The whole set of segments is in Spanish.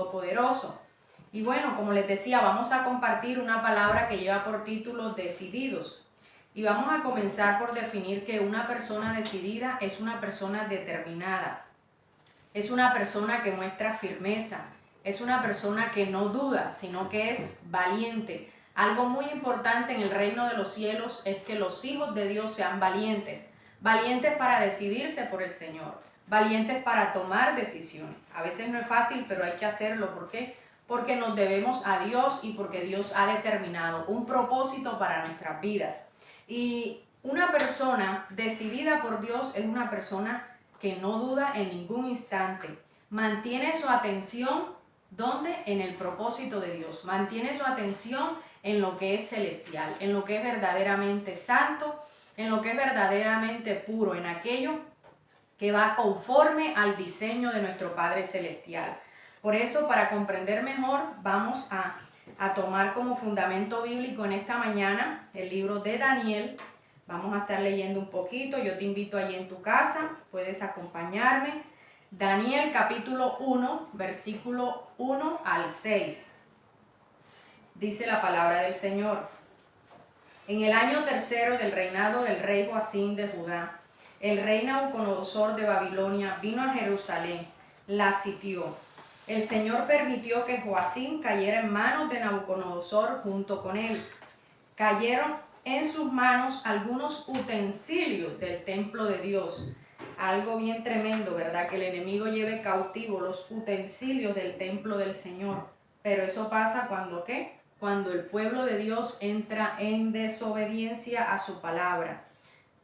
Todopoderoso. Y bueno, como les decía, vamos a compartir una palabra que lleva por título decididos. Y vamos a comenzar por definir que una persona decidida es una persona determinada. Es una persona que muestra firmeza. Es una persona que no duda, sino que es valiente. Algo muy importante en el reino de los cielos es que los hijos de Dios sean valientes. Valientes para decidirse por el Señor. Valientes para tomar decisiones. A veces no es fácil, pero hay que hacerlo. ¿Por qué? Porque nos debemos a Dios y porque Dios ha determinado un propósito para nuestras vidas. Y una persona decidida por Dios es una persona que no duda en ningún instante. Mantiene su atención, ¿dónde? En el propósito de Dios. Mantiene su atención en lo que es celestial, en lo que es verdaderamente santo, en lo que es verdaderamente puro, en aquello que va conforme al diseño de nuestro Padre Celestial. Por eso, para comprender mejor, vamos a tomar como fundamento bíblico en esta mañana el libro de Daniel. Vamos a estar leyendo un poquito, yo te invito allí en tu casa, puedes acompañarme. Daniel capítulo 1, versículo 1 al 6. Dice la palabra del Señor. En el año tercero del reinado del rey Joacim de Judá, el rey Nabucodonosor de Babilonia vino a Jerusalén, la sitió. El Señor permitió que Joacim cayera en manos de Nabucodonosor junto con él. Cayeron en sus manos algunos utensilios del templo de Dios. Algo bien tremendo, ¿verdad? Que el enemigo lleve cautivo los utensilios del templo del Señor. Pero eso pasa cuando, ¿qué? Cuando el pueblo de Dios entra en desobediencia a su palabra.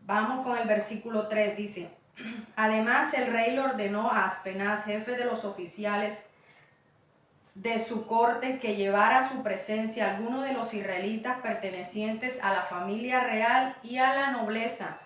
Vamos con el versículo 3, dice: Además el rey le ordenó a Aspenaz, jefe de los oficiales de su corte, que llevara a su presencia a algunos de los israelitas pertenecientes a la familia real y a la nobleza.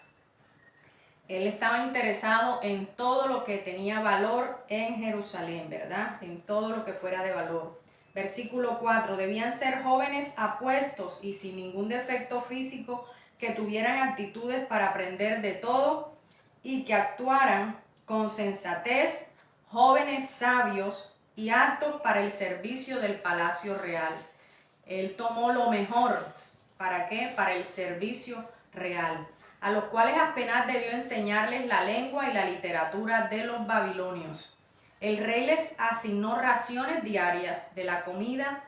Él estaba interesado en todo lo que tenía valor en Jerusalén, ¿verdad? En todo lo que fuera de valor. Versículo 4, debían ser jóvenes apuestos y sin ningún defecto físico, que tuvieran actitudes para aprender de todo y que actuaran con sensatez, jóvenes sabios y aptos para el servicio del palacio real. Él tomó lo mejor. ¿Para qué? Para el servicio real. A los cuales apenas debió enseñarles la lengua y la literatura de los babilonios. El rey les asignó raciones diarias de la comida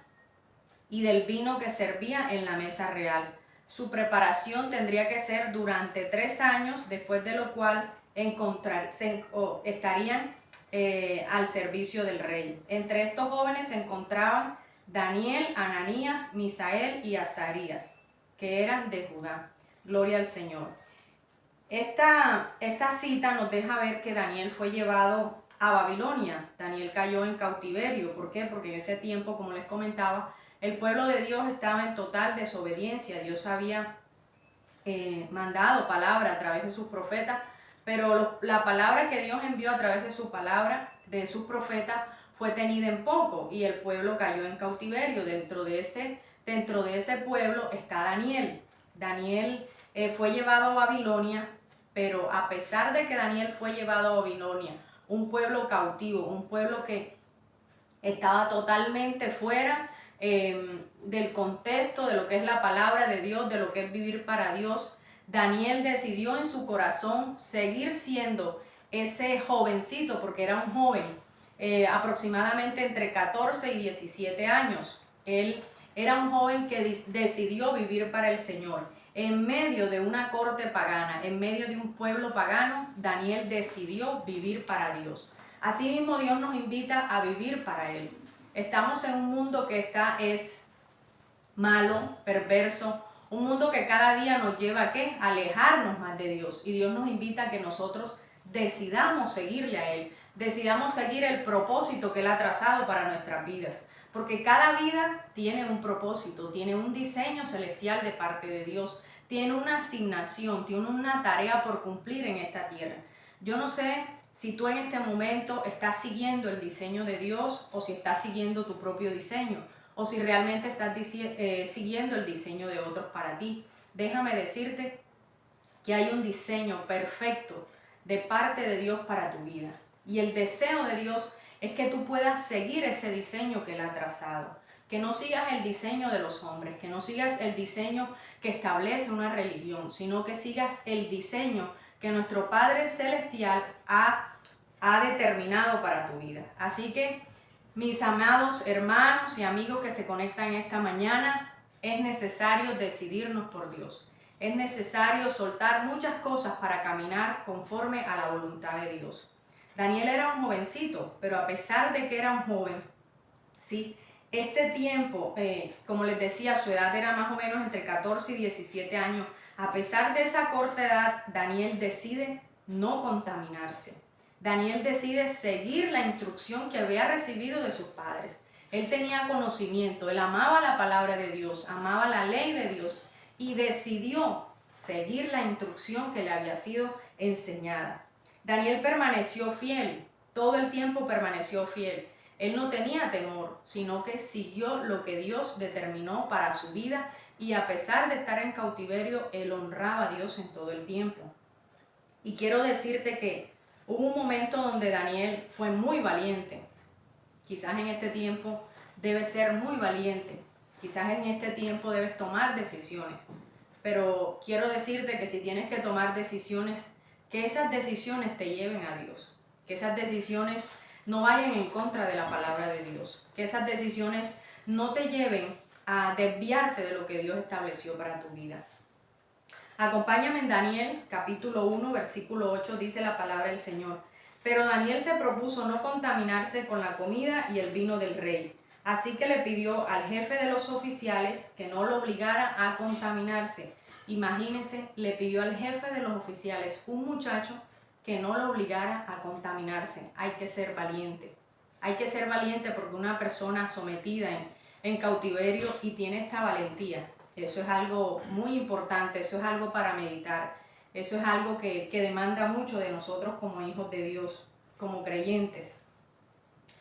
y del vino que servía en la mesa real. Su preparación tendría que ser durante 3 años, después de lo cual estarían al servicio del rey. Entre estos jóvenes se encontraban Daniel, Ananías, Misael y Azarías, que eran de Judá. Gloria al Señor. Esta cita nos deja ver que Daniel fue llevado a Babilonia. Daniel cayó en cautiverio. ¿Por qué? Porque en ese tiempo, como les comentaba, el pueblo de Dios estaba en total desobediencia. Dios había mandado palabra a través de sus profetas, pero la palabra que Dios envió a través de su palabra, de sus profetas, fue tenida en poco y el pueblo cayó en cautiverio. Dentro de ese pueblo está Daniel. Daniel fue llevado a Babilonia, pero a pesar de que Daniel fue llevado a Babilonia, un pueblo cautivo, un pueblo que estaba totalmente fuera del contexto de lo que es la palabra de Dios, de lo que es vivir para Dios, Daniel decidió en su corazón seguir siendo ese jovencito, porque era un joven, aproximadamente entre 14 y 17 años. Él era un joven que decidió vivir para el Señor. En medio de una corte pagana, en medio de un pueblo pagano, Daniel decidió vivir para Dios. Asimismo, Dios nos invita a vivir para Él. Estamos en un mundo que es malo, perverso, un mundo que cada día nos lleva a ¿qué? A alejarnos más de Dios. Y Dios nos invita a que nosotros decidamos seguirle a Él, decidamos seguir el propósito que Él ha trazado para nuestras vidas. Porque cada vida tiene un propósito, tiene un diseño celestial de parte de Dios, tiene una asignación, tiene una tarea por cumplir en esta tierra. Yo no sé si tú en este momento estás siguiendo el diseño de Dios o si estás siguiendo tu propio diseño o si realmente estás siguiendo el diseño de otros para ti. Déjame decirte que hay un diseño perfecto de parte de Dios para tu vida. Y el deseo de Dios es que tú puedas seguir ese diseño que Él ha trazado. Que no sigas el diseño de los hombres, que no sigas el diseño que establece una religión, sino que sigas el diseño que nuestro Padre Celestial ha determinado para tu vida. Así que, mis amados hermanos y amigos que se conectan esta mañana, es necesario decidirnos por Dios. Es necesario soltar muchas cosas para caminar conforme a la voluntad de Dios. Daniel era un jovencito, pero a pesar de que era un joven, ¿sí? Este tiempo, como les decía, su edad era más o menos entre 14 y 17 años. A pesar de esa corta edad, Daniel decide no contaminarse. Daniel decide seguir la instrucción que había recibido de sus padres. Él tenía conocimiento, él amaba la palabra de Dios, amaba la ley de Dios y decidió seguir la instrucción que le había sido enseñada. Daniel permaneció fiel, todo el tiempo permaneció fiel. Él no tenía temor, sino que siguió lo que Dios determinó para su vida y a pesar de estar en cautiverio, él honraba a Dios en todo el tiempo. Y quiero decirte que hubo un momento donde Daniel fue muy valiente. Quizás en este tiempo debes ser muy valiente. Quizás en este tiempo debes tomar decisiones. Pero quiero decirte que si tienes que tomar decisiones, que esas decisiones te lleven a Dios. Que esas decisiones no vayan en contra de la palabra de Dios. Que esas decisiones no te lleven a desviarte de lo que Dios estableció para tu vida. Acompáñame en Daniel, capítulo 1, versículo 8, dice la palabra del Señor. Pero Daniel se propuso no contaminarse con la comida y el vino del rey. Así que le pidió al jefe de los oficiales que no lo obligara a contaminarse. Imagínense, le pidió al jefe de los oficiales, un muchacho, que no lo obligara a contaminarse. Hay que ser valiente. Hay que ser valiente porque una persona sometida en cautiverio y tiene esta valentía. Eso es algo muy importante, eso es algo para meditar. Eso es algo que demanda mucho de nosotros como hijos de Dios, como creyentes.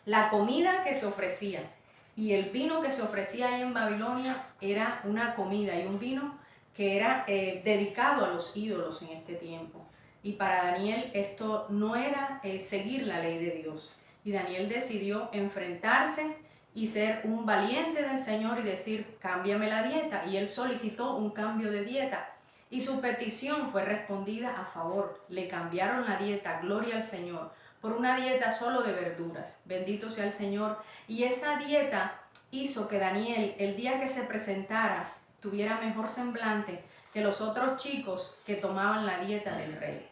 La comida que se ofrecía y el vino que se ofrecía ahí en Babilonia era una comida y un vino que era dedicado a los ídolos en este tiempo. Y para Daniel esto no era seguir la ley de Dios. Y Daniel decidió enfrentarse y ser un valiente del Señor y decir, cámbiame la dieta. Y él solicitó un cambio de dieta. Y su petición fue respondida a favor. Le cambiaron la dieta, gloria al Señor, por una dieta solo de verduras. Bendito sea el Señor. Y esa dieta hizo que Daniel, el día que se presentara, tuviera mejor semblante que los otros chicos que tomaban la dieta del rey.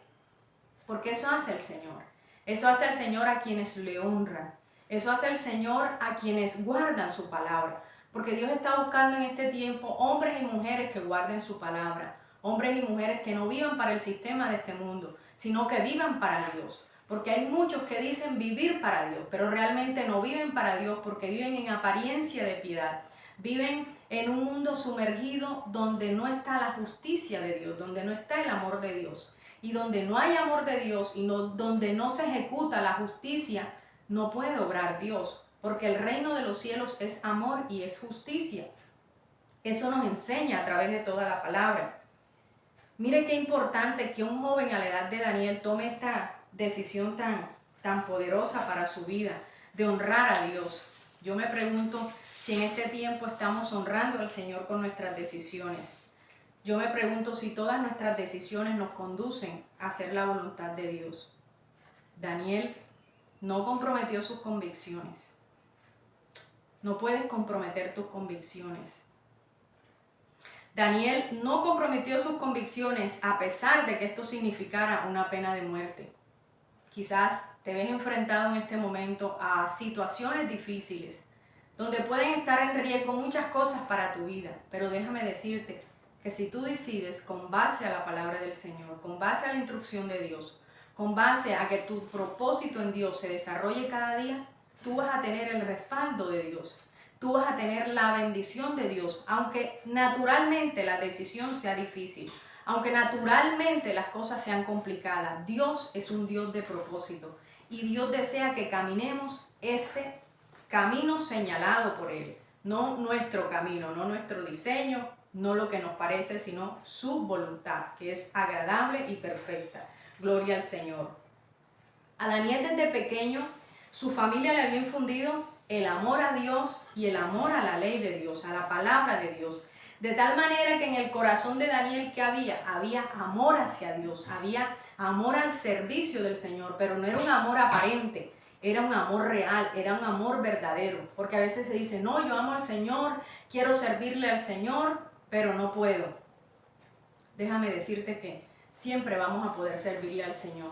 Porque eso hace el Señor. Eso hace el Señor a quienes le honran. Eso hace el Señor a quienes guardan su palabra. Porque Dios está buscando en este tiempo hombres y mujeres que guarden su palabra. Hombres y mujeres que no vivan para el sistema de este mundo, sino que vivan para Dios. Porque hay muchos que dicen vivir para Dios, pero realmente no viven para Dios porque viven en apariencia de piedad. Viven en un mundo sumergido donde no está la justicia de Dios, donde no está el amor de Dios. Y donde no hay amor de Dios y donde no se ejecuta la justicia, no puede obrar Dios. Porque el reino de los cielos es amor y es justicia. Eso nos enseña a través de toda la palabra. Mire qué importante que un joven a la edad de Daniel tome esta decisión tan poderosa para su vida, de honrar a Dios. Yo me pregunto si en este tiempo estamos honrando al Señor con nuestras decisiones. Yo me pregunto si todas nuestras decisiones nos conducen a hacer la voluntad de Dios. Daniel no comprometió sus convicciones. No puedes comprometer tus convicciones. Daniel no comprometió sus convicciones a pesar de que esto significara una pena de muerte. Quizás te ves enfrentado en este momento a situaciones difíciles, donde pueden estar en riesgo muchas cosas para tu vida, pero déjame decirte que si tú decides con base a la palabra del Señor, con base a la instrucción de Dios, con base a que tu propósito en Dios se desarrolle cada día, tú vas a tener el respaldo de Dios. Tú vas a tener la bendición de Dios, aunque naturalmente la decisión sea difícil, aunque naturalmente las cosas sean complicadas. Dios es un Dios de propósito y Dios desea que caminemos ese camino señalado por Él. No nuestro camino, no nuestro diseño, no lo que nos parece, sino su voluntad, que es agradable y perfecta. Gloria al Señor. A Daniel desde pequeño Su familia le había infundido el amor a Dios y el amor a la ley de Dios, a la palabra de Dios. De tal manera que en el corazón de Daniel, ¿qué había? Había amor hacia Dios, había amor al servicio del Señor, pero no era un amor aparente, era un amor real, era un amor verdadero. Porque a veces se dice, no, yo amo al Señor, quiero servirle al Señor, pero no puedo. Déjame decirte que siempre vamos a poder servirle al Señor.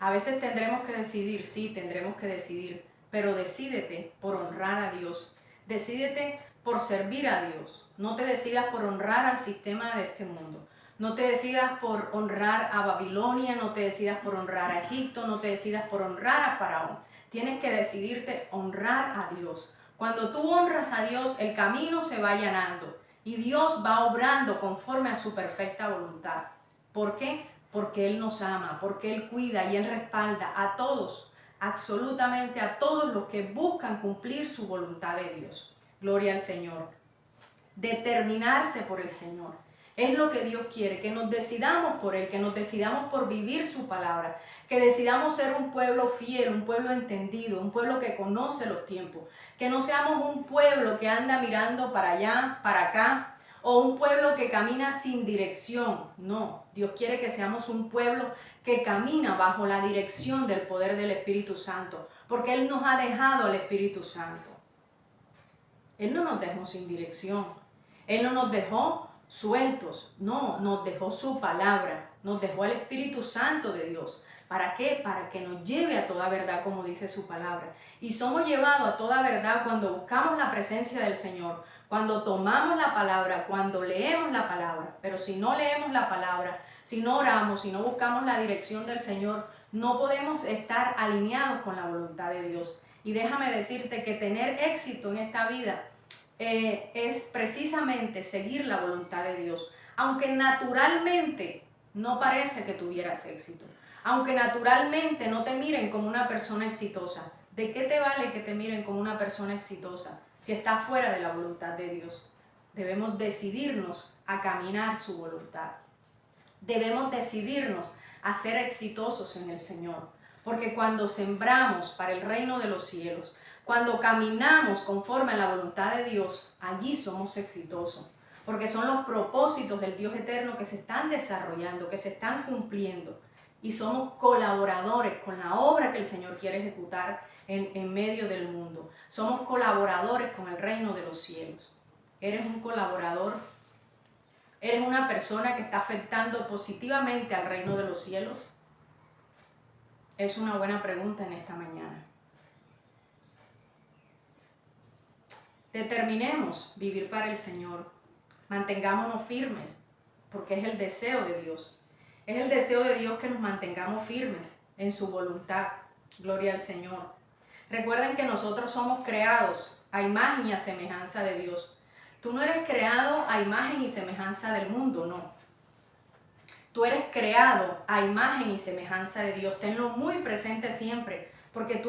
A veces tendremos que decidir, sí, tendremos que decidir, pero decídete por honrar a Dios. Decídete por servir a Dios. No te decidas por honrar al sistema de este mundo. No te decidas por honrar a Babilonia, no te decidas por honrar a Egipto, no te decidas por honrar a Faraón. Tienes que decidirte honrar a Dios. Cuando tú honras a Dios, el camino se va allanando y Dios va obrando conforme a su perfecta voluntad. ¿Por qué? Porque Él nos ama, porque Él cuida y Él respalda a todos, absolutamente a todos los que buscan cumplir su voluntad de Dios. Gloria al Señor. Determinarse por el Señor. Es lo que Dios quiere, que nos decidamos por Él, que nos decidamos por vivir su palabra, que decidamos ser un pueblo fiel, un pueblo entendido, un pueblo que conoce los tiempos, que no seamos un pueblo que anda mirando para allá, para acá, o un pueblo que camina sin dirección. No, Dios quiere que seamos un pueblo que camina bajo la dirección del poder del Espíritu Santo, porque Él nos ha dejado al Espíritu Santo. Él no nos dejó sin dirección, Él no nos dejó sueltos, no, nos dejó su palabra, nos dejó al Espíritu Santo de Dios. ¿Para qué? Para que nos lleve a toda verdad, como dice su palabra. Y somos llevados a toda verdad cuando buscamos la presencia del Señor, cuando tomamos la palabra, cuando leemos la palabra. Pero si no leemos la palabra, si no oramos, si no buscamos la dirección del Señor, no podemos estar alineados con la voluntad de Dios. Y déjame decirte que tener éxito en esta vida es precisamente seguir la voluntad de Dios. Aunque naturalmente no parece que tuvieras éxito, aunque naturalmente no te miren como una persona exitosa, ¿de qué te vale que te miren como una persona exitosa si está fuera de la voluntad de Dios? Debemos decidirnos a caminar su voluntad. Debemos decidirnos a ser exitosos en el Señor. Porque cuando sembramos para el reino de los cielos, cuando caminamos conforme a la voluntad de Dios, allí somos exitosos. Porque son los propósitos del Dios eterno que se están desarrollando, que se están cumpliendo. Y somos colaboradores con la obra que el Señor quiere ejecutar en medio del mundo. Somos colaboradores con el reino de los cielos. ¿Eres un colaborador? ¿Eres una persona que está afectando positivamente al reino de los cielos? Es una buena pregunta en esta mañana. Determinemos vivir para el Señor. Mantengámonos firmes, porque es el deseo de Dios. Es el deseo de Dios que nos mantengamos firmes en su voluntad. Gloria al Señor. Recuerden que nosotros somos creados a imagen y a semejanza de Dios. Tú no eres creado a imagen y semejanza del mundo, no. Tú eres creado a imagen y semejanza de Dios. Tenlo muy presente siempre, porque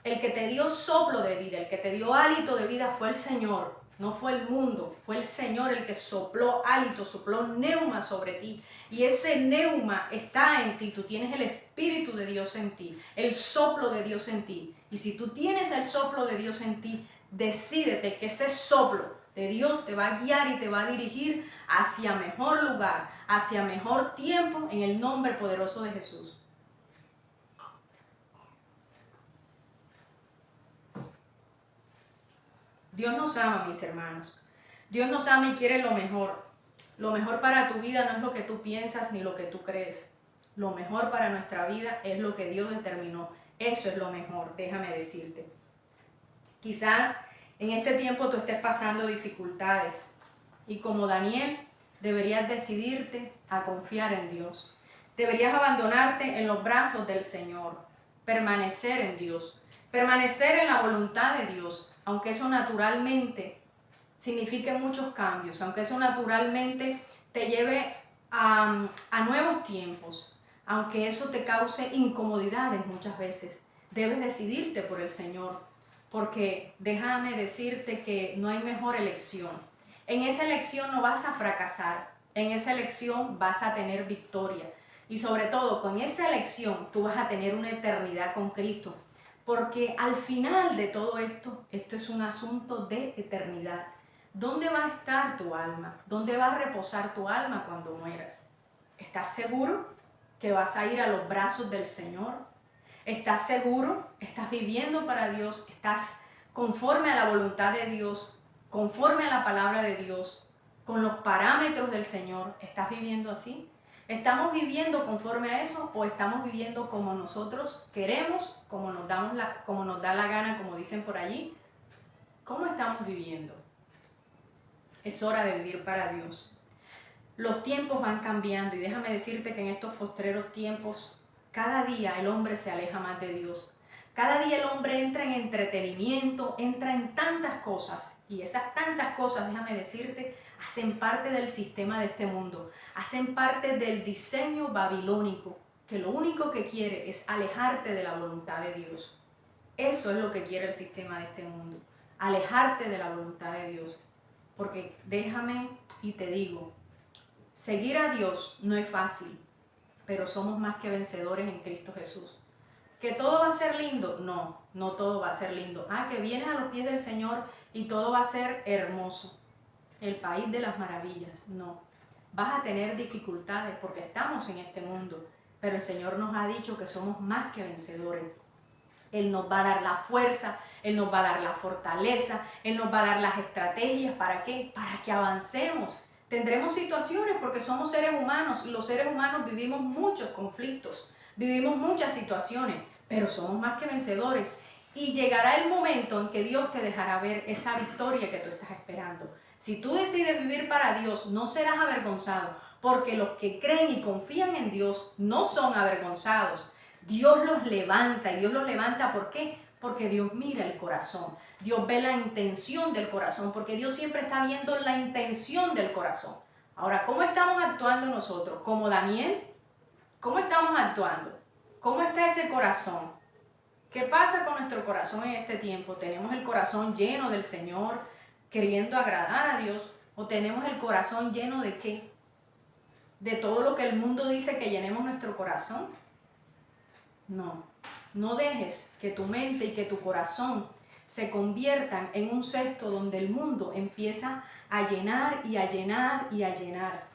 el que te dio soplo de vida, el que te dio hálito de vida fue el Señor, no fue el mundo, fue el Señor el que sopló hálito, sopló neuma sobre ti. Y ese neuma está en ti, tú tienes el Espíritu de Dios en ti, el soplo de Dios en ti. Y si tú tienes el soplo de Dios en ti, decídete que ese soplo de Dios te va a guiar y te va a dirigir hacia mejor lugar, hacia mejor tiempo, en el nombre poderoso de Jesús. Dios nos ama, mis hermanos. Dios nos ama y quiere lo mejor. Lo mejor para tu vida no es lo que tú piensas ni lo que tú crees. Lo mejor para nuestra vida es lo que Dios determinó. Eso es lo mejor, déjame decirte. Quizás en este tiempo tú estés pasando dificultades y como Daniel deberías decidirte a confiar en Dios. Deberías abandonarte en los brazos del Señor, permanecer en Dios, permanecer en la voluntad de Dios, aunque eso naturalmente signifique muchos cambios, aunque eso naturalmente te lleve a nuevos tiempos, aunque eso te cause incomodidades muchas veces. Debes decidirte por el Señor. Porque déjame decirte que no hay mejor elección. En esa elección no vas a fracasar. En esa elección vas a tener victoria. Y sobre todo, con esa elección tú vas a tener una eternidad con Cristo. Porque al final de todo esto, esto es un asunto de eternidad. ¿Dónde va a estar tu alma? ¿Dónde va a reposar tu alma cuando mueras? ¿Estás seguro que vas a ir a los brazos del Señor? ¿Estás seguro? ¿Estás viviendo para Dios? ¿Estás conforme a la voluntad de Dios? ¿Conforme a la palabra de Dios? ¿Con los parámetros del Señor? ¿Estás viviendo así? ¿Estamos viviendo conforme a eso o estamos viviendo como nosotros queremos, como nos da la gana, como dicen por allí? ¿Cómo estamos viviendo? Es hora de vivir para Dios. Los tiempos van cambiando y déjame decirte que en estos postreros tiempos, cada día el hombre se aleja más de Dios. Cada día el hombre entra en entretenimiento, entra en tantas cosas. Y esas tantas cosas, déjame decirte, hacen parte del sistema de este mundo. Hacen parte del diseño babilónico, que lo único que quiere es alejarte de la voluntad de Dios. Eso es lo que quiere el sistema de este mundo. Alejarte de la voluntad de Dios. Porque déjame y te digo, seguir a Dios no es fácil, pero somos más que vencedores en Cristo Jesús. ¿Que todo va a ser lindo? No, no todo va a ser lindo. Que vienes a los pies del Señor y todo va a ser hermoso. El país de las maravillas, no. Vas a tener dificultades porque estamos en este mundo, pero el Señor nos ha dicho que somos más que vencedores. Él nos va a dar la fuerza, Él nos va a dar la fortaleza, Él nos va a dar las estrategias. ¿Para qué? Para que avancemos. Tendremos situaciones porque somos seres humanos y los seres humanos vivimos muchos conflictos, vivimos muchas situaciones, pero somos más que vencedores. Y llegará el momento en que Dios te dejará ver esa victoria que tú estás esperando. Si tú decides vivir para Dios, no serás avergonzado, porque los que creen y confían en Dios no son avergonzados. Dios los levanta, y Dios los levanta, ¿por qué? Porque Dios mira el corazón, Dios ve la intención del corazón, porque Dios siempre está viendo la intención del corazón. Ahora, ¿cómo estamos actuando nosotros? ¿Como Daniel? ¿Cómo estamos actuando? ¿Cómo está ese corazón? ¿Qué pasa con nuestro corazón en este tiempo? ¿Tenemos el corazón lleno del Señor, queriendo agradar a Dios? ¿O tenemos el corazón lleno de qué? ¿De todo lo que el mundo dice que llenemos nuestro corazón? No, no dejes que tu mente y que tu corazón se conviertan en un cesto donde el mundo empieza a llenar y a llenar y a llenar.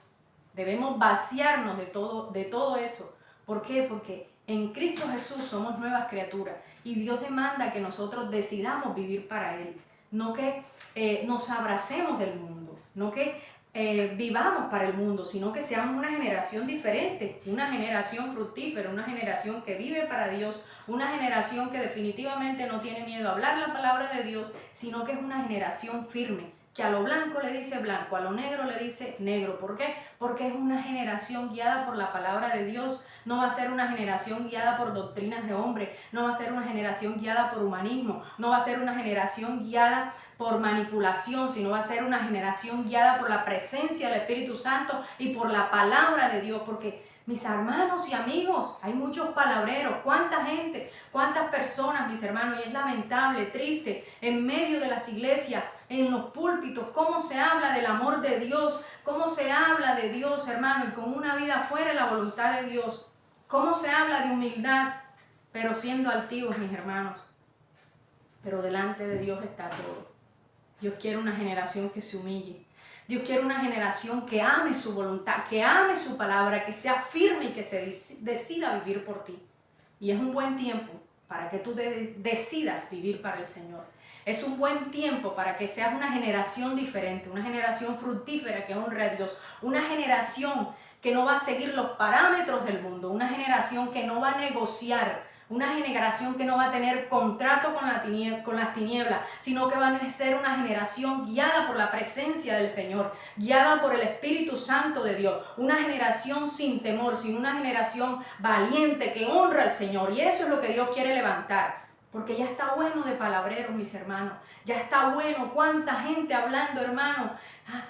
Debemos vaciarnos de todo eso. ¿Por qué? Porque en Cristo Jesús somos nuevas criaturas y Dios demanda que nosotros decidamos vivir para Él. No que nos abracemos del mundo, no que vivamos para el mundo, sino que seamos una generación diferente, una generación fructífera, una generación que vive para Dios, una generación que definitivamente no tiene miedo a hablar la palabra de Dios, sino que es una generación firme, que a lo blanco le dice blanco, a lo negro le dice negro. ¿Por qué? Porque es una generación guiada por la palabra de Dios. No va a ser una generación guiada por doctrinas de hombre, no va a ser una generación guiada por humanismo, no va a ser una generación guiada por manipulación, sino va a ser una generación guiada por la presencia del Espíritu Santo y por la palabra de Dios. Porque mis hermanos y amigos, hay muchos palabreros, cuánta gente, cuántas personas, mis hermanos, y es lamentable, triste, en medio de las iglesias, en los púlpitos, cómo se habla del amor de Dios, cómo se habla de Dios, hermano, y con una vida fuera de la voluntad de Dios, cómo se habla de humildad, pero siendo altivos, mis hermanos. Pero delante de Dios está todo. Dios quiere una generación que se humille. Dios quiere una generación que ame su voluntad, que ame su palabra, que sea firme y que se decida vivir por ti. Y es un buen tiempo para que tú decidas vivir para el Señor. Es un buen tiempo para que seas una generación diferente, una generación fructífera que honre a Dios, una generación que no va a seguir los parámetros del mundo, una generación que no va a negociar, una generación que no va a tener contrato con las tinieblas, sino que va a ser una generación guiada por la presencia del Señor, guiada por el Espíritu Santo de Dios, una generación sin temor, sino una generación valiente que honra al Señor. Y eso es lo que Dios quiere levantar. Porque ya está bueno de palabreros, mis hermanos. Ya está bueno. Cuánta gente hablando, hermano.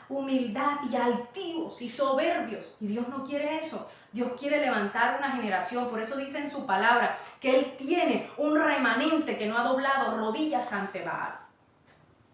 Humildad y altivos y soberbios. Y Dios no quiere eso. Dios quiere levantar una generación. Por eso dice en su palabra que Él tiene un remanente que no ha doblado rodillas ante Baal.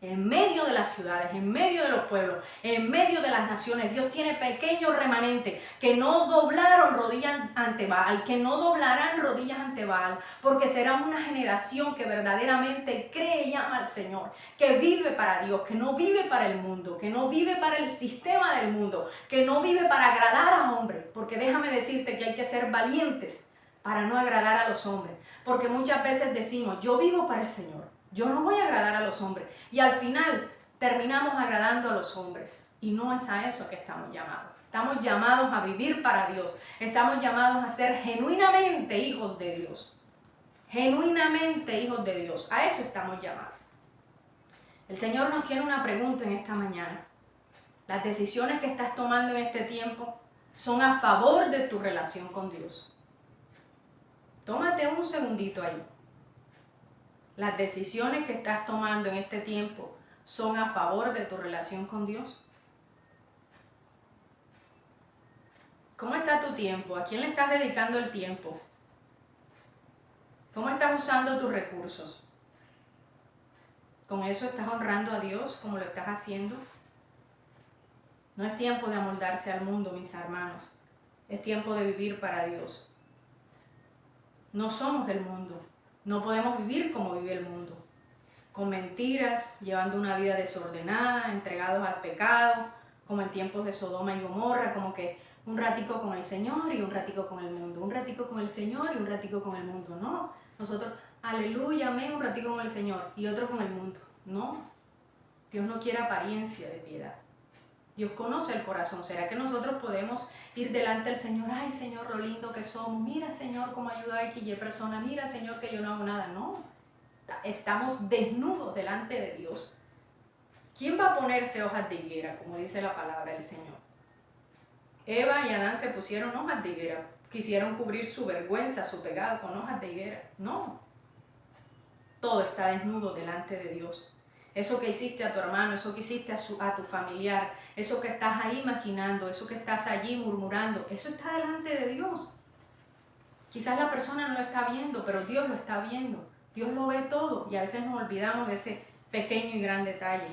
En medio de las ciudades, en medio de los pueblos, en medio de las naciones, Dios tiene pequeños remanentes que no doblaron rodillas ante Baal, que no doblarán rodillas ante Baal, porque será una generación que verdaderamente cree y ama al Señor, que vive para Dios, que no vive para el mundo, que no vive para el sistema del mundo, que no vive para agradar a hombres, porque déjame decirte que hay que ser valientes para no agradar a los hombres, porque muchas veces decimos, yo vivo para el Señor. Yo no voy a agradar a los hombres. Y al final terminamos agradando a los hombres. Y no es a eso que estamos llamados. Estamos llamados a vivir para Dios. Estamos llamados a ser genuinamente hijos de Dios. Genuinamente hijos de Dios. A eso estamos llamados. El Señor nos tiene una pregunta en esta mañana. ¿Las decisiones que estás tomando en este tiempo son a favor de tu relación con Dios? Tómate un segundito ahí. ¿Las decisiones que estás tomando en este tiempo son a favor de tu relación con Dios? ¿Cómo está tu tiempo? ¿A quién le estás dedicando el tiempo? ¿Cómo estás usando tus recursos? ¿Con eso estás honrando a Dios como lo estás haciendo? No es tiempo de amoldarse al mundo, mis hermanos. Es tiempo de vivir para Dios. No somos del mundo. No podemos vivir como vive el mundo, con mentiras, llevando una vida desordenada, entregados al pecado, como en tiempos de Sodoma y Gomorra, como que un ratico con el Señor y un ratico con el mundo, un ratico con el Señor y un ratico con el mundo. No, nosotros, aleluya, amén, un ratico con el Señor y otro con el mundo. No, Dios no quiere apariencia de piedad. Dios conoce el corazón. ¿Será que nosotros podemos ir delante del Señor? Ay, Señor, lo lindo que somos. Mira, Señor, cómo ayuda a X y persona. Mira, Señor, que yo no hago nada. No, estamos desnudos delante de Dios. ¿Quién va a ponerse hojas de higuera, como dice la palabra del Señor? Eva y Adán se pusieron hojas de higuera. Quisieron cubrir su vergüenza, su pecado con hojas de higuera. No. Todo está desnudo delante de Dios. Eso que hiciste a tu hermano, eso que hiciste a tu familiar, eso que estás ahí maquinando, eso que estás allí murmurando, eso está delante de Dios. Quizás la persona no lo está viendo, pero Dios lo está viendo. Dios lo ve todo y a veces nos olvidamos de ese pequeño y gran detalle.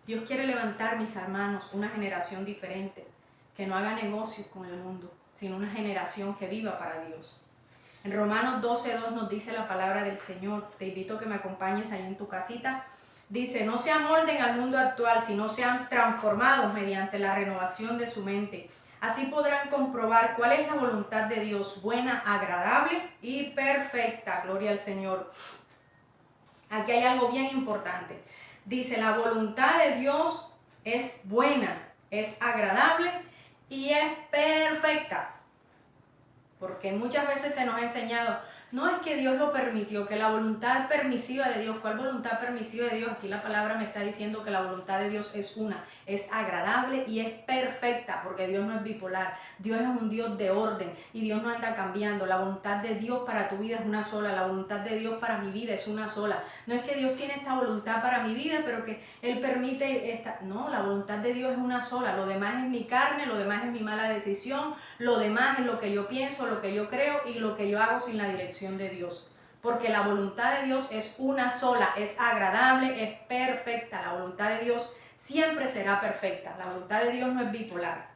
Dios quiere levantar, mis hermanos, una generación diferente, que no haga negocios con el mundo, sino una generación que viva para Dios. En Romanos 12:2 nos dice la palabra del Señor. Te invito a que me acompañes ahí en tu casita. Dice, no se amolden al mundo actual, sino sean transformados mediante la renovación de su mente. Así podrán comprobar cuál es la voluntad de Dios, buena, agradable y perfecta. Gloria al Señor. Aquí hay algo bien importante. Dice, la voluntad de Dios es buena, es agradable y es perfecta. Porque muchas veces se nos ha enseñado, no es que Dios lo permitió, que la voluntad permisiva de Dios, ¿cuál voluntad permisiva de Dios? Aquí la palabra me está diciendo que la voluntad de Dios es una, es agradable y es perfecta, porque Dios no es bipolar, Dios es un Dios de orden y Dios no anda cambiando. La voluntad de Dios para tu vida es una sola, la voluntad de Dios para mi vida es una sola. No es que Dios tiene esta voluntad para mi vida, pero que Él permite esta, no, la voluntad de Dios es una sola, lo demás es mi carne, lo demás es mi mala decisión, lo demás es lo que yo pienso, lo que yo creo y lo que yo hago sin la dirección de Dios, porque la voluntad de Dios es una sola, es agradable, es perfecta. La voluntad de Dios siempre será perfecta. La voluntad de Dios no es bipolar.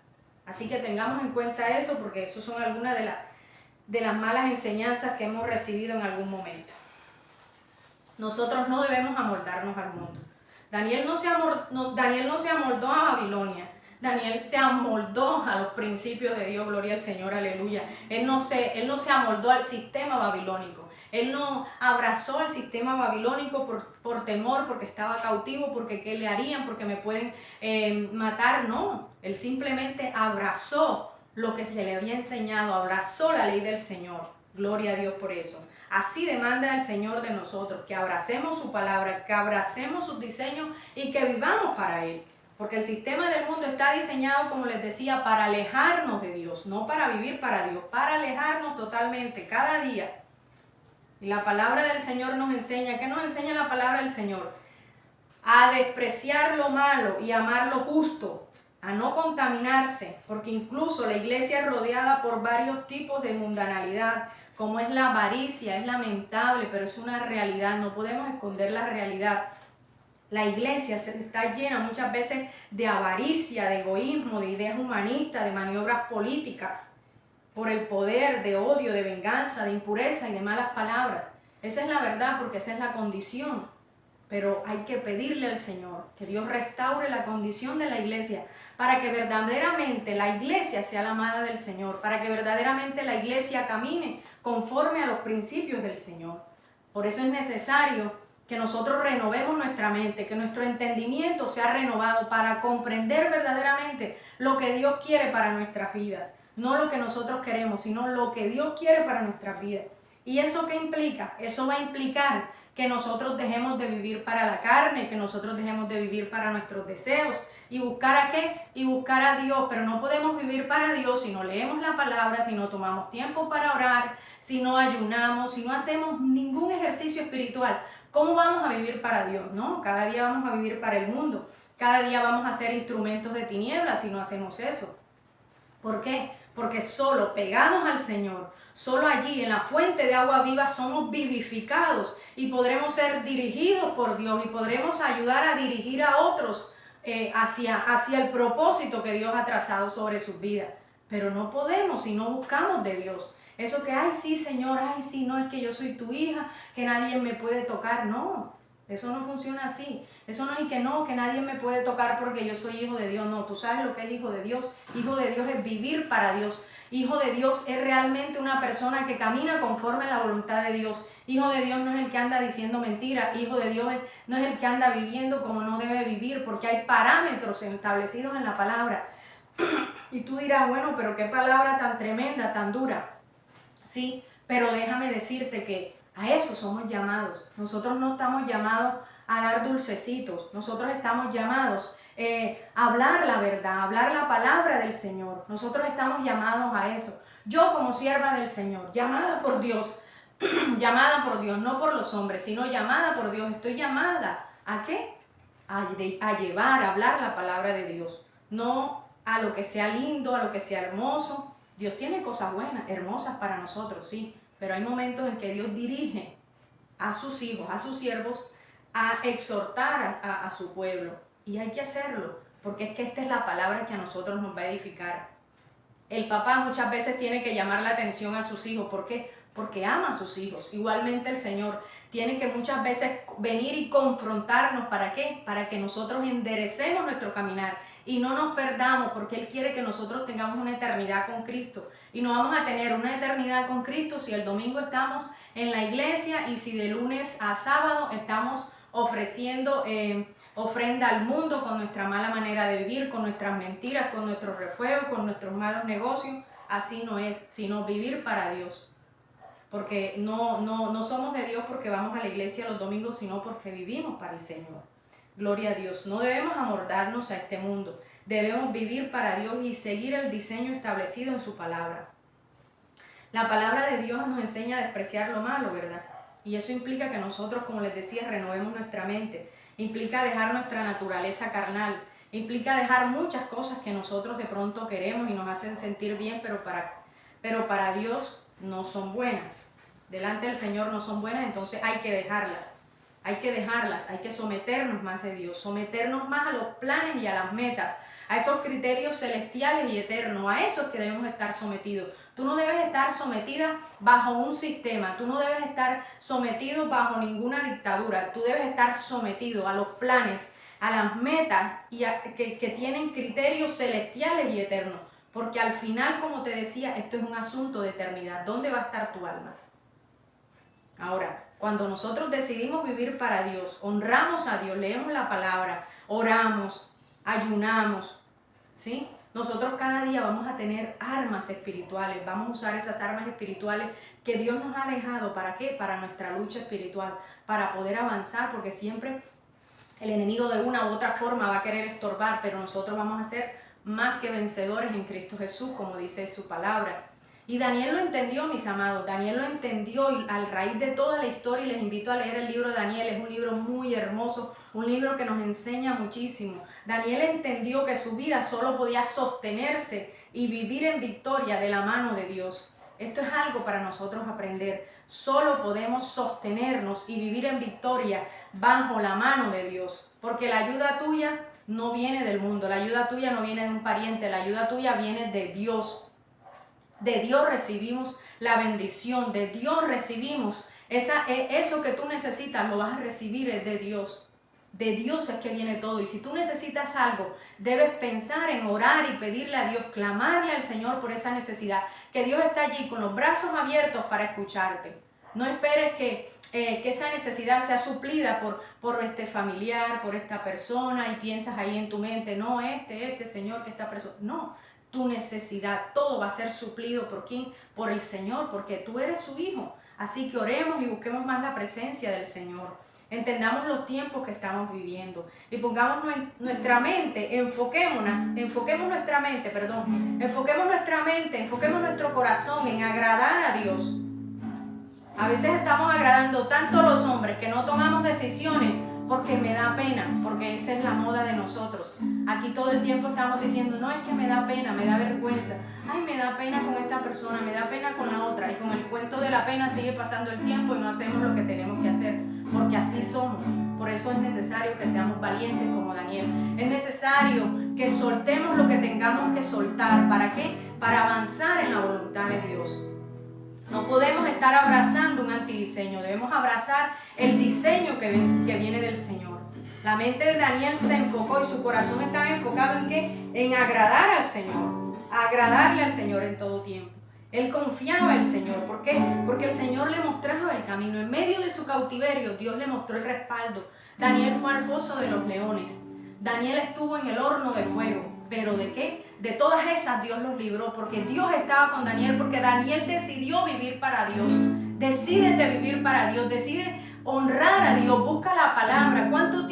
Así que tengamos en cuenta eso, porque eso son algunas de las malas enseñanzas que hemos recibido en algún momento. Nosotros no debemos amoldarnos al mundo. Daniel no se amoldó a Babilonia. Daniel se amoldó a los principios de Dios, gloria al Señor, aleluya. Él no se amoldó al sistema babilónico. Él no abrazó el sistema babilónico por temor, porque estaba cautivo, porque qué le harían, porque me pueden matar. No, él simplemente abrazó lo que se le había enseñado, abrazó la ley del Señor. Gloria a Dios por eso. Así demanda el Señor de nosotros, que abracemos su palabra, que abracemos sus diseños y que vivamos para Él. Porque el sistema del mundo está diseñado, como les decía, para alejarnos de Dios, no para vivir para Dios, para alejarnos totalmente cada día. Y la palabra del Señor nos enseña, ¿qué nos enseña la palabra del Señor? A despreciar lo malo y amar lo justo, a no contaminarse, porque incluso la iglesia es rodeada por varios tipos de mundanalidad, como es la avaricia, es lamentable, pero es una realidad, no podemos esconder la realidad. La iglesia está llena muchas veces de avaricia, de egoísmo, de ideas humanistas, de maniobras políticas, por el poder, de odio, de venganza, de impureza y de malas palabras. Esa es la verdad, porque esa es la condición. Pero hay que pedirle al Señor que Dios restaure la condición de la iglesia para que verdaderamente la iglesia sea la amada del Señor, para que verdaderamente la iglesia camine conforme a los principios del Señor. Por eso es necesario que nosotros renovemos nuestra mente, que nuestro entendimiento sea renovado para comprender verdaderamente lo que Dios quiere para nuestras vidas. No lo que nosotros queremos, sino lo que Dios quiere para nuestras vidas. ¿Y eso qué implica? Eso va a implicar que nosotros dejemos de vivir para la carne, que nosotros dejemos de vivir para nuestros deseos. ¿Y buscar a qué? Y buscar a Dios. Pero no podemos vivir para Dios si no leemos la palabra, si no tomamos tiempo para orar, si no ayunamos, si no hacemos ningún ejercicio espiritual. ¿Cómo vamos a vivir para Dios? No, cada día vamos a vivir para el mundo. Cada día vamos a ser instrumentos de tinieblas si no hacemos eso. ¿Por qué? Porque solo pegados al Señor, solo allí en la fuente de agua viva somos vivificados y podremos ser dirigidos por Dios y podremos ayudar a dirigir a otros hacia el propósito que Dios ha trazado sobre sus vidas. Pero no podemos si no buscamos de Dios. Eso que, ay sí Señor, ay sí, no es que yo soy tu hija, que nadie me puede tocar, no. Eso no funciona así. Eso no es que nadie me puede tocar porque yo soy hijo de Dios. No, tú sabes lo que es hijo de Dios. Hijo de Dios es vivir para Dios. Hijo de Dios es realmente una persona que camina conforme a la voluntad de Dios. Hijo de Dios no es el que anda diciendo mentiras. Hijo de Dios no es el que anda viviendo como no debe vivir, porque hay parámetros establecidos en la palabra. Y tú dirás, bueno, pero qué palabra tan tremenda, tan dura. Sí, pero déjame decirte que a eso somos llamados. Nosotros no estamos llamados a dar dulcecitos. Nosotros estamos llamados a hablar la verdad, a hablar la palabra del Señor. Nosotros estamos llamados a eso. Yo como sierva del Señor, llamada por Dios, llamada por Dios, no por los hombres, sino llamada por Dios. Estoy llamada ¿a qué? A llevar, a hablar la palabra de Dios. No a lo que sea lindo, a lo que sea hermoso. Dios tiene cosas buenas, hermosas para nosotros, sí. Pero hay momentos en que Dios dirige a sus hijos, a sus siervos, a exhortar a su pueblo. Y hay que hacerlo, porque es que esta es la palabra que a nosotros nos va a edificar. El papá muchas veces tiene que llamar la atención a sus hijos. ¿Por qué? Porque ama a sus hijos. Igualmente el Señor tiene que muchas veces venir y confrontarnos. ¿Para qué? Para que nosotros enderecemos nuestro caminar y no nos perdamos, porque Él quiere que nosotros tengamos una eternidad con Cristo. Y no vamos a tener una eternidad con Cristo si el domingo estamos en la iglesia y si de lunes a sábado estamos ofreciendo ofrenda al mundo con nuestra mala manera de vivir, con nuestras mentiras, con nuestros refuegos, con nuestros malos negocios. Así no es, sino vivir para Dios. Porque no somos de Dios porque vamos a la iglesia los domingos, sino porque vivimos para el Señor. Gloria a Dios. No debemos amoldarnos a este mundo. Debemos vivir para Dios y seguir el diseño establecido en su palabra. La palabra de Dios nos enseña a despreciar lo malo, ¿verdad? Y eso implica que nosotros, como les decía, renovemos nuestra mente. Implica dejar nuestra naturaleza carnal. Implica dejar muchas cosas que nosotros de pronto queremos y nos hacen sentir bien, pero para Dios no son buenas. Delante del Señor no son buenas, entonces hay que dejarlas. Hay que someternos más a Dios, someternos más a los planes y a las metas, a esos criterios celestiales y eternos, a esos que debemos estar sometidos. Tú no debes estar sometida bajo un sistema, tú no debes estar sometido bajo ninguna dictadura, tú debes estar sometido a los planes, a las metas que tienen criterios celestiales y eternos. Porque al final, como te decía, esto es un asunto de eternidad. ¿Dónde va a estar tu alma? Ahora, cuando nosotros decidimos vivir para Dios, honramos a Dios, leemos la palabra, oramos, ayunamos, ¿sí? Nosotros cada día vamos a tener armas espirituales, vamos a usar esas armas espirituales que Dios nos ha dejado. ¿Para qué? Para nuestra lucha espiritual, para poder avanzar, porque siempre el enemigo de una u otra forma va a querer estorbar, pero nosotros vamos a ser más que vencedores en Cristo Jesús, como dice su palabra. Y Daniel lo entendió, mis amados, Daniel lo entendió, y a raíz de toda la historia, y les invito a leer el libro de Daniel, es un libro muy hermoso, un libro que nos enseña muchísimo. Daniel entendió que su vida solo podía sostenerse y vivir en victoria de la mano de Dios. Esto es algo para nosotros aprender. Solo podemos sostenernos y vivir en victoria bajo la mano de Dios. porque la ayuda tuya no viene del mundo, la ayuda tuya no viene de un pariente, la ayuda tuya viene de Dios. De Dios recibimos la bendición, de Dios recibimos eso que tú necesitas, lo vas a recibir es de Dios. De Dios es que viene todo, y si tú necesitas algo, debes pensar en orar y pedirle a Dios, clamarle al Señor por esa necesidad, que Dios está allí con los brazos abiertos para escucharte. No esperes que esa necesidad sea suplida por este familiar, por esta persona, y piensas ahí en tu mente, no, Señor, que esta persona, no. Tu necesidad, todo va a ser suplido ¿por quién? Por el Señor, porque tú eres su hijo. Así que oremos y busquemos más la presencia del Señor. Entendamos los tiempos que estamos viviendo y pongamos nuestra mente, enfoquemos nuestro corazón en agradar a Dios. A veces estamos agradando tanto a los hombres que no tomamos decisiones porque me da pena, porque esa es la moda de nosotros. Aquí todo el tiempo estamos diciendo, no, es que me da pena, me da vergüenza. Ay, me da pena con esta persona, me da pena con la otra. Y con el cuento de la pena sigue pasando el tiempo y no hacemos lo que tenemos que hacer, porque así somos. Por eso es necesario que seamos valientes como Daniel. Es necesario que soltemos lo que tengamos que soltar. ¿Para qué? Para avanzar en la voluntad de Dios. No podemos estar abrazando un antidiseño, debemos abrazar el diseño que viene del Señor. La mente de Daniel se enfocó y su corazón estaba enfocado ¿en qué? En agradar al Señor, agradarle al Señor en todo tiempo. Él confiaba en el Señor. ¿Por qué? Porque el Señor le mostraba el camino. En medio de su cautiverio, Dios le mostró el respaldo. Daniel fue al foso de los leones. Daniel estuvo en el horno de fuego. ¿Pero de qué? De todas esas Dios los libró, porque Dios estaba con Daniel, porque Daniel decidió vivir para Dios. Decídete vivir para Dios, decide honrar a Dios, busca la palabra. ¿Cuánto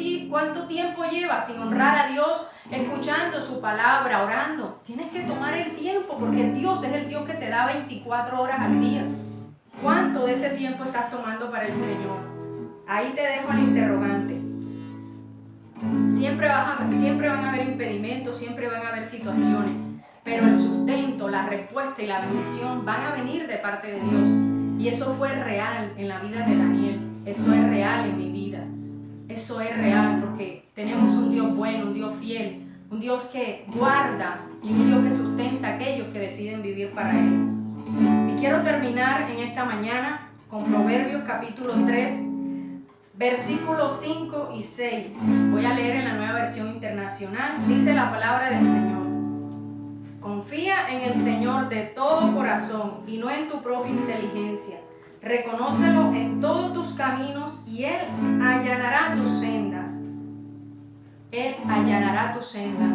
tiempo llevas sin honrar a Dios, escuchando su palabra, orando? Tienes que tomar el tiempo, porque Dios es el Dios que te da 24 horas al día. ¿Cuánto de ese tiempo estás tomando para el Señor? Ahí te dejo el interrogante. Siempre van a haber impedimentos, siempre van a haber situaciones, pero el sustento, la respuesta y la bendición van a venir de parte de Dios. Y eso fue real en la vida de Daniel, eso es real en mi vida, eso es real porque tenemos un Dios bueno, un Dios fiel, un Dios que guarda y un Dios que sustenta a aquellos que deciden vivir para Él. Y quiero terminar en esta mañana con Proverbios capítulo 3, versículos 5 y 6. Voy a leer en la Nueva Versión Internacional. Dice la palabra del Señor: confía en el Señor de todo corazón y no en tu propia inteligencia. Reconócelo en todos tus caminos y Él allanará tus sendas. Él allanará tus sendas.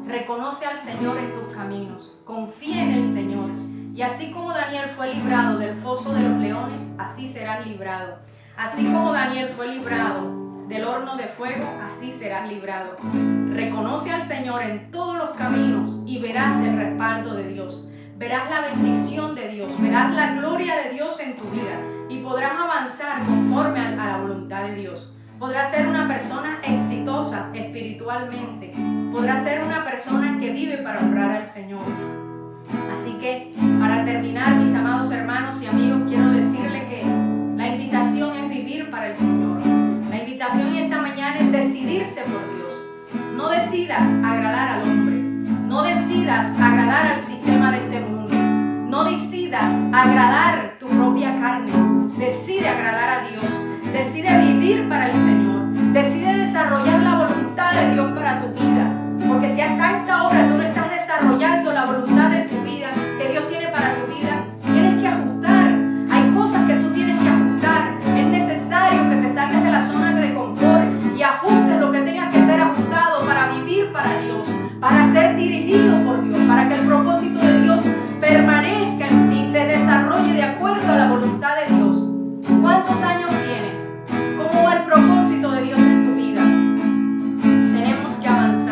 Reconoce al Señor en tus caminos. Confía en el Señor. Y así como Daniel fue librado del foso de los leones, así serás librado. Así como Daniel fue librado del horno de fuego, así serás librado. Reconoce al Señor en todos los caminos y verás el respaldo de Dios. Verás la bendición de Dios, verás la gloria de Dios en tu vida y podrás avanzar conforme a la voluntad de Dios. Podrás ser una persona exitosa espiritualmente. Podrás ser una persona que vive para honrar al Señor. Así que, para terminar, mis amados hermanos y amigos, quiero decirle que la invitación es vivir para el Señor. La invitación en esta mañana es decidirse por Dios. No decidas agradar al hombre. No decidas agradar al sistema de este mundo. No decidas agradar tu propia carne. Decide agradar a Dios. Decide vivir para el Señor. Decide desarrollar la voluntad de Dios para tu vida. Porque si hasta esta hora tú no estás desarrollando la voluntad de tu vida, que Dios tiene para tu vida, tienes que ajustar. Hay cosas que tú tienes que ajustar. Es necesario que te salgas de la zona de confort y ajustes lo que tengas que ser ajustado para vivir para Dios, para ser dirigido por Dios, para que el propósito de Dios permanezca en ti, se desarrolle de acuerdo a la voluntad de Dios. ¿Cuántos años tienes? ¿Cómo va el propósito de Dios en tu vida? Tenemos que avanzar.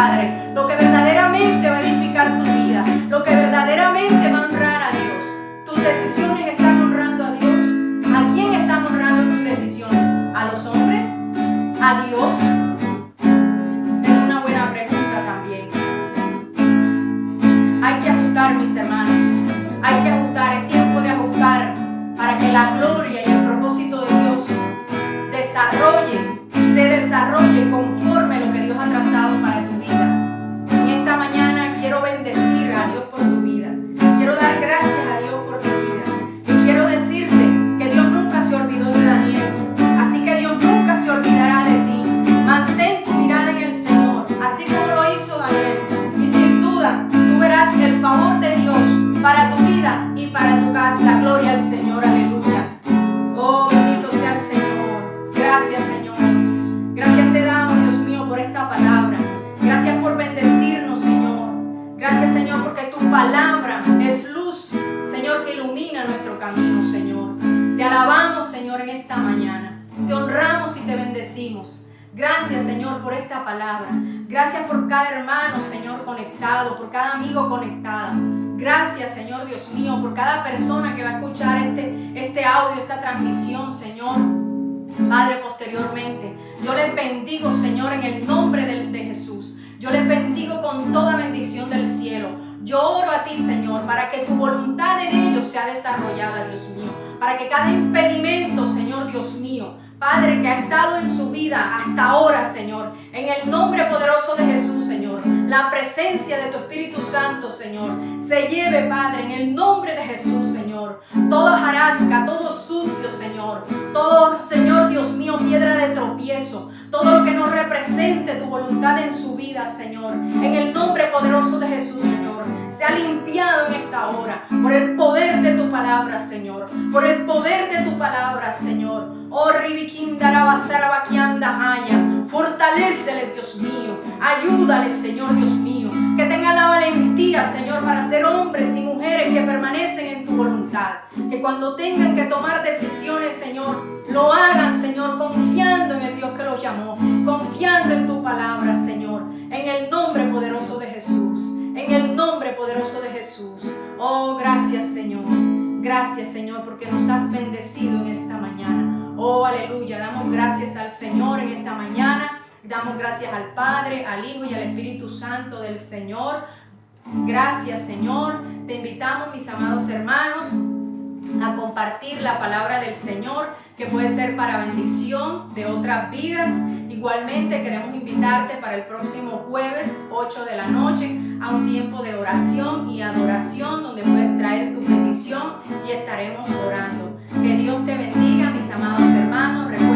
Padre, lo que verdaderamente va a edificar tu vida, lo que verdaderamente va a honrar a Dios. Tus decisiones están honrando a Dios. ¿A quién están honrando tus decisiones? ¿A los hombres? ¿A Dios? Es una buena pregunta también. Hay que ajustar, mis hermanos. Hay que ajustar. Es tiempo de ajustar para que la gloria y el propósito de Dios se desarrolle conforme a lo que Dios ha trazado para tu vida. En esta mañana quiero bendecir a Dios por tu vida. Quiero dar gracias a Dios por tu vida. Y quiero decirte que Dios nunca se olvidó de Daniel. Así que Dios nunca se olvidará de ti. Mantén tu mirada en el Señor, así como lo hizo Daniel. Y sin duda, tú verás el favor de Dios para tu vida y para tu casa. Gloria al Señor, aleluya. Oh, bendito sea el Señor. Gracias, Señor. Gracias te damos, Dios mío, por esta palabra. Gracias por bendecirnos, Señor. Gracias, Señor, porque tu palabra es luz, Señor, que ilumina nuestro camino, Señor. Te alabamos, Señor, en esta mañana. Te honramos y te bendecimos. Gracias, Señor, por esta palabra. Gracias por cada hermano, Señor, conectado, por cada amigo conectado. Gracias, Señor, Dios mío, por cada persona que va a escuchar este audio, esta transmisión, Señor. Padre, posteriormente, yo les bendigo, Señor, en el nombre de Jesús. Yo les bendigo con toda bendición del cielo. Yo oro a ti, Señor, para que tu voluntad en ellos sea desarrollada, Dios mío. Para que cada impedimento, Señor, Dios mío, Padre, que ha estado en su vida hasta ahora, Señor, en el nombre poderoso de Jesús, Señor, la presencia de tu Espíritu Santo, Señor, se lleve, Padre, en el nombre de Jesús, Señor. Toda jarasca, todo sucio, Señor, todo, Señor, Dios mío, piedra de tropiezo, todo lo que no represente tu voluntad en su vida, Señor, en el nombre poderoso de Jesús, Señor, sea limpiado en esta hora por el poder de tu palabra, Señor, por el poder de tu palabra, Señor. Oh, fortalécele, Dios mío. Ayúdale, Señor, Dios mío. Que tengan la valentía, Señor, para ser hombres y mujeres que permanecen en tu voluntad. Que cuando tengan que tomar decisiones, Señor, lo hagan, Señor, confiando en el Dios que los llamó. Confiando en tu palabra, Señor. En el nombre poderoso de Jesús. En el nombre poderoso de Jesús. Oh, gracias, Señor. Gracias, Señor, porque nos has bendecido en esta mañana. Oh, aleluya. Damos gracias al Señor en esta mañana. Damos gracias al Padre, al Hijo y al Espíritu Santo del Señor. Gracias, Señor. Te invitamos, mis amados hermanos, a compartir la palabra del Señor, que puede ser para bendición de otras vidas. Igualmente queremos invitarte para el próximo jueves 8 de la noche a un tiempo de oración y adoración donde puedes traer tu petición y estaremos orando. Que Dios te bendiga, mis amados hermanos. Recuerda